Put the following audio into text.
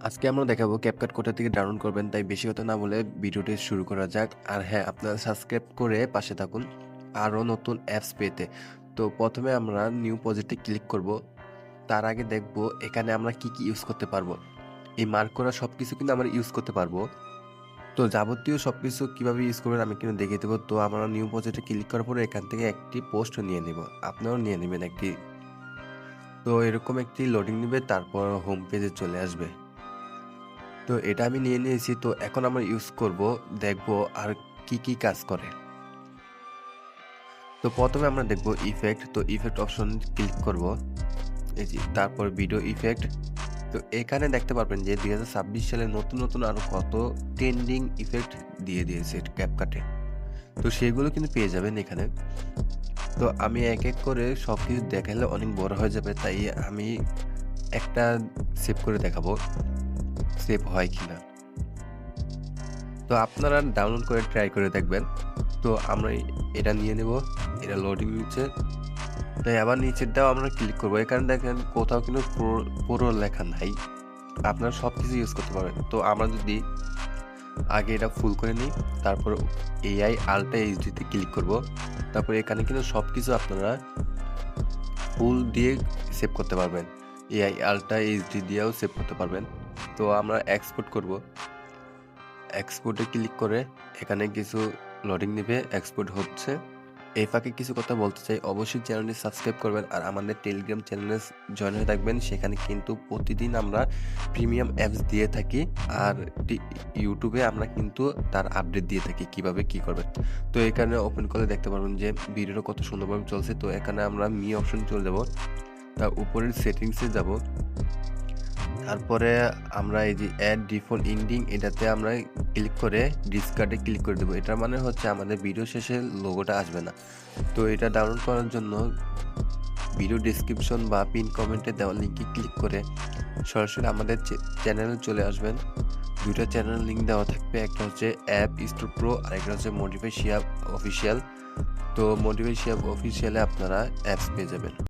আজকে আমরা দেখাবো CapCut কোথা থেকে ডাউনলোড করবেন। তাই বেশি কথা না বলে ভিডিওটি শুরু করা যাক। আর হ্যাঁ, আপনারা সাবস্ক্রাইব করে পাশে থাকুন আরও নতুন অ্যাপস পেতে। তো প্রথমে আমরা নিউ প্রজেক্টে ক্লিক করব। তার আগে দেখব এখানে আমরা কি ইউজ করতে পারবো। এই মার্ক করা সবকিছু কিন্তু আমরা ইউজ করতে পারবো। তো যাবতীয় সবকিছু কিভাবে ইউজ করবেন আমি কিন্তু দেখিয়ে দেবো। তো আমরা নিউ প্রজেক্টে ক্লিক করার পরে এখান থেকে একটি পোস্ট নিয়ে নেব। আপনারাও নিয়ে নেবেন একটি। তো এরকম একটি লোডিং নেবে, তারপর হোম পেজে চলে আসবে। তো এটা আমি নিয়ে নিয়েছি। তো এখন আমরা ইউজ করব, দেখব আর কি কাজ করে। তো প্রথমে আমরা দেখব ইফেক্ট। তো ইফেক্ট অপশন ক্লিক করব, এই যে, তারপর ভিডিও ইফেক্ট। তো এখানে দেখতে পারবেন যে 2026 সালে নতুন নতুন আরো কত ট্রেন্ডিং ইফেক্ট দিয়ে দিয়েছে ক্যাপকাটে। তো সেগুলো কিন্তু পেয়ে যাবেন এখানে। তো আমি এক এক করে সবকিছু দেখালে অনেক বড় হয়ে যাবে, তাই আমি একটা সেভ করে দেখাবো সেভ হয় কিনা। তো আপনারা ডাউনলোড করে ট্রাই করে দেখবেন। তো আমরা এটা নিয়ে নেব, এটা লোডিং নিচ্ছে। তাই আবার নিচেরটাও আমরা ক্লিক করবো। এখানে দেখেন কোথাও কিন্তু পুরো লেখা নাই, আপনারা সব কিছু ইউজ করতে পারবেন। তো আমরা যদি আগে এটা ফুল করে নিই, তারপর এআই আল্ট্রা এইচডিতে ক্লিক করব। তারপর এখানে কিন্তু সব কিছু আপনারা ফুল দিয়ে সেভ করতে পারবেন, এআই আল্ট্রা এইচডি দিয়েও সেভ করতে পারবেন। তো আমরা এক্সপোর্ট করব। এক্সপোর্টে ক্লিক করে এখানে কিছু লোডিং নেবে, এক্সপোর্ট হচ্ছে। এই ফাঁকে কিছু কথা বলতে চাই, অবশ্যই চ্যানেলটি সাবস্ক্রাইব করবেন আর আমাদের টেলিগ্রাম চ্যানেলে জয়েন হয়ে থাকবেন। সেখানে কিন্তু প্রতিদিন আমরা প্রিমিয়াম অ্যাপস দিয়ে থাকি, আর ইউটিউবে আমরা কিন্তু তার আপডেট দিয়ে থাকি কিভাবে কি করবেন। তো এখানে ওপেন করে দেখতে পারবেন যে ভিডিওটা কত সুন্দরভাবে চলছে। তো এখানে আমরা মি অপশন চলে যাব, তার উপরের সেটিংসে যাব। তারপরে আমরা এই যে অ্যাড ডিফল্ট এন্ডিং, এটাতে আমরা ক্লিক করে ডিসকার্ডে ক্লিক করে দেবো। এটার মানে হচ্ছে আমাদের ভিডিও শেষে লোগোটা আসবে না। তো এটা ডাউনলোড করার জন্য ভিডিও ডিসক্রিপশন বা পিন কমেন্টে দেওয়া লিঙ্কে ক্লিক করে সরাসরি আমাদের চ্যানেলে চলে আসবেন। দুইটা চ্যানেল লিঙ্ক দেওয়া থাকবে, একটা হচ্ছে অ্যাপ স্টোর প্রো আর একটা হচ্ছে মডিফাই শিহাব অফিসিয়াল। তো মডিফাই শিহাব অফিসিয়ালে আপনারা অ্যাপস পেয়ে যাবেন।